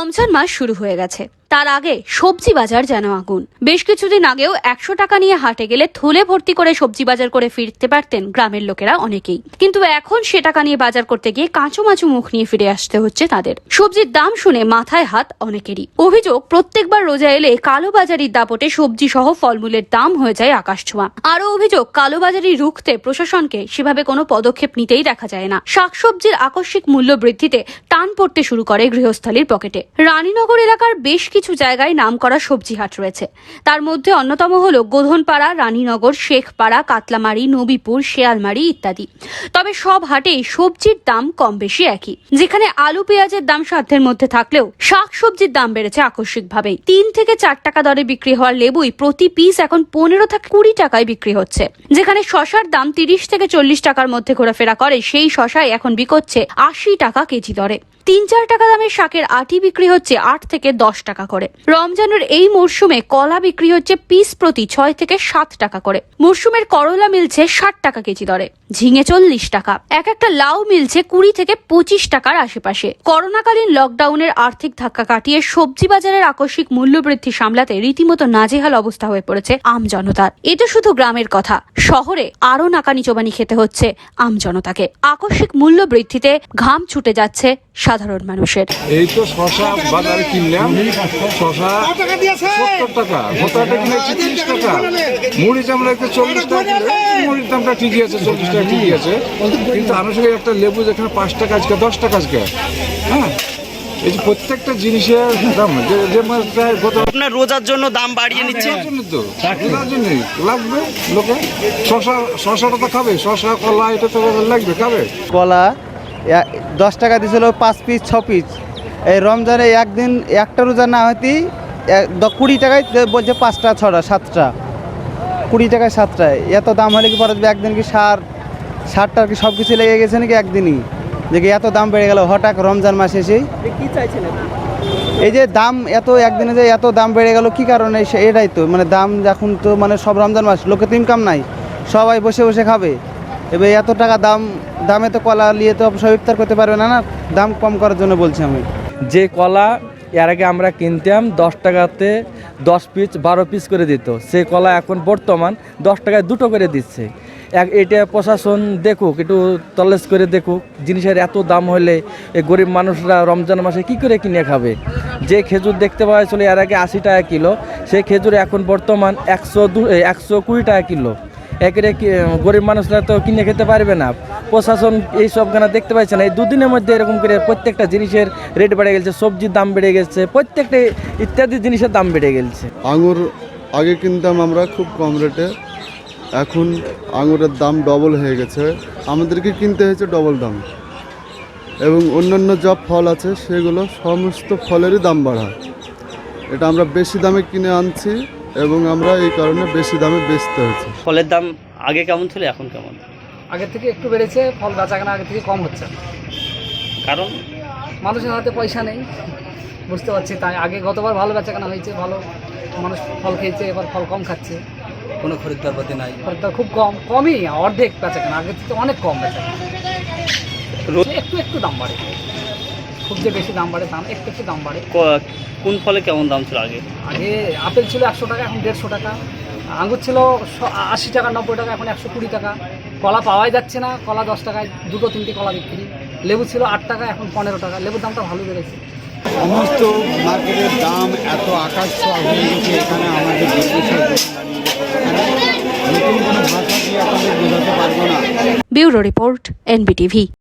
রমজান মাস শুরু হয়ে গেছে, তার আগে সবজি বাজার যেন আগুন। বেশ কিছুদিন আগেও 100 টাকা নিয়ে হাটে গেলে থলে ভর্তি করে সবজি বাজার করে ফিরতে পারতেন গ্রামের লোকেরা অনেকেই, কিন্তু এখন সে টাকা নিয়ে বাজার করতে গিয়ে কাঁচুমাচু মুখ নিয়ে ফিরে আসতে হচ্ছে তাদের। সবজির দাম শুনে মাথায় হাত অনেকেরই। অভিযোগ, প্রত্যেকবার রোজা এলে কালোবাজারির দাপটে সবজি সহ ফলমূলের দাম হয়ে যায় আকাশছোঁয়া। আরো অভিযোগ, কালোবাজারি রুখতে প্রশাসনকে সেভাবে কোনো পদক্ষেপ নিতেই দেখা যায় না। শাকসবজির আকস্মিক মূল্য বৃদ্ধিতে টান পড়তে শুরু করে গৃহস্থালীর পকেটে। রানীনগর এলাকার বেশ কিছু জায়গায় নামকরা সবজি হাট রয়েছে। তার মধ্যে অন্যতম হলো গোধনপাড়া, রানীনগর, শেখপাড়া, কাতলামারি, নবীপুর, শেয়ালমারি ইত্যাদি। তবে সব হাটেই সবজির দাম কম বেশি একই। যেখানে আলু পেঁয়াজের দাম সাধ্যের মধ্যে থাকলেও শাকসবজির দাম বেড়েছে আকস্মিকভাবেই। 3 থেকে 4 টাকা দরে বিক্রি হওয়ার লেবুই প্রতি পিস এখন 15 থেকে 20 টাকায় বিক্রি হচ্ছে। যেখানে শশার দাম 30 থেকে 40 টাকার মধ্যে ঘোরাফেরা করে, সেই শশাই এখন বিকোচ্ছে 80 টাকা কেজি দরে। 3-4 টাকা দামের শাকের আটি বিক্রি হচ্ছে 8 থেকে 10 টাকা করে। রমজানের এই মরশুমে কলা বিক্রি হচ্ছে পিস প্রতি 6 থেকে 7 টাকা করে। মরশুমের করলা মিলছে 60 টাকা কেজি দরে, ঝিঙে 40 টাকা, এক একটা লাউ মিলছে 20 থেকে 25 টাকার আশেপাশে। করোনাকালীন লকডাউনের আর্থিক ধাক্কা কাটিয়ে সবজি বাজারের আকস্মিক মূল্যবৃদ্ধি সামলাতে রীতিমতো নাজেহাল অবস্থা হয়ে পড়েছে আমজনতার। এটা শুধু গ্রামের কথা, শহরে আরো নাকানি চোবানি খেতে হচ্ছে আমজনতাকে। আকস্মিক মূল্য বৃদ্ধিতে ঘাম ছুটে যাচ্ছে সাধারণ মানুষের। এই তো শশা বাজারে কিনলাম, শশা 70 টাকা, ভোটাটা কিনেছি 30 টাকা, মুড়ি চামড়া 40 টাকা, মুড়ির দামটা ঠিকই আছে, 40 টাকা ঠিকই আছে, কিন্তু আনুষঙ্গিক একটা লেবু যেখানে 5 টাকা আজকে 10 টাকা আজকে। হ্যাঁ, এই যে প্রত্যেকটা জিনিসের দাম আপনার রোজার জন্য দাম বাড়িয়ে নিচ্ছে, তো রোজার জন্যই লাগবে লোকে। শশাটা তো খাবে, শশা কলা এটা তো লাগবে, খাবে। কলা 10 টাকা দিয়েছিল 5 পিস 6 পিস। এই রমজানে একদিন একটা রোজা না হতেই 20 টাকায় বলছে 5টা 6টা 7টা, 20 টাকায় 7টায়। এত দাম হলে কি পরে একদিন কি সারটা কি সব কিছু লেগে গেছে নাকি একদিনই, যে কি এত দাম বেড়ে গেল হঠাৎ রমজান মাসে এসেই? এই যে দাম এত একদিনে যে এত দাম বেড়ে গেল কি কারণে, এটাই তো মানে দাম। এখন তো মানে সব রমজান মাস, লোকে তো ইনকাম নাই, সবাই বসে বসে খাবে। এবার এত টাকা দামে তো কলা নিয়ে তো সব ইফতার করতে পারবে না। দাম কম করার জন্য বলছি আমি। যে কলা এর আগে আমরা কিনতাম 10 টাকাতে 10 পিস 12 পিস করে দিত, সেই কলা এখন বর্তমান 10 টাকায় 2টো করে দিচ্ছে। এটা প্রশাসন দেখুক, একটু তল্লাশ করে দেখুক। জিনিসের এত দাম হলে এই গরিব মানুষরা রমজান মাসে কি করে কিনে খাবে? যে খেজুর দেখতে পাওয়া ছিল এর আগে 80 টাকা কিলো, সেই খেজুর এখন বর্তমান 120 টাকা কিলো। একেরে গরিব মানুষরা তো কিনে খেতে পারবে না। প্রশাসন এই সব গানা দেখতে পাচ্ছে না। এই দুদিনের মধ্যে এরকম করে প্রত্যেকটা জিনিসের রেট বেড়ে গেছে, সবজির দাম বেড়ে গেছে, প্রত্যেকটা ইত্যাদি জিনিসের দাম বেড়ে গেছে। আঙুর আগে কিনতাম আমরা খুব কম রেটে, এখন আঙুরের দাম ডবল হয়ে গেছে, আমাদেরকে কিনতে হয়েছে ডবল দাম। এবং অন্যান্য যা ফল আছে সেগুলো সমস্ত ফলেরই দাম বাড়া, এটা আমরা বেশি দামে কিনে আনছি এবং আমরা এই কারণে বেশি দামে বেচতে হচ্ছে। ফলের দাম আগে কেমন ছিল, এখন কেমন? আগের থেকে একটু বেড়েছে, ফল বেচাকেনা আগের থেকে কম হচ্ছে। কারণ মানুষের হাতে পয়সা নেই, বুঝতে পারছি। তাই আগে গতবার ভালো বেচাকেনা হয়েছে, ভালো মানুষ ফল খেয়েছে, এবার ফল কম খাচ্ছে, কোনো খরিদ্দার পাতি নাই, খরিদ্দার খুব কমই, অর্ধেক বেচাকেনা, আগের থেকে অনেক কম বেচাকেনা। একটু দাম বাড়ে, খুব যে বেশি দাম বাড়ে দাম একটু দাম বাড়ে। কোন ফলে কেমন দাম ছিল আগে? আগে আপেল ছিল 100 টাকা, এখন 150 টাকা। আঙুর ছিল 80 টাকা 90 টাকা, এখন 120 টাকা। কলা পাওয়াই যাচ্ছে না, কলা 10 টাকায় 2-3টে কলা বিক্রি। লেবু ছিল 8 টাকা, এখন 15 টাকা। লেবুর দামটা ভালো বেড়েছে। সমস্ত মার্কেটের দাম এত আকাশ ছোঁয়া হয়ে গেছে, এখানে আমাদের নতুন কোনো ভাষা দিয়ে আপনাদের বোঝাতে পারবো না। Bureau report, NBTV।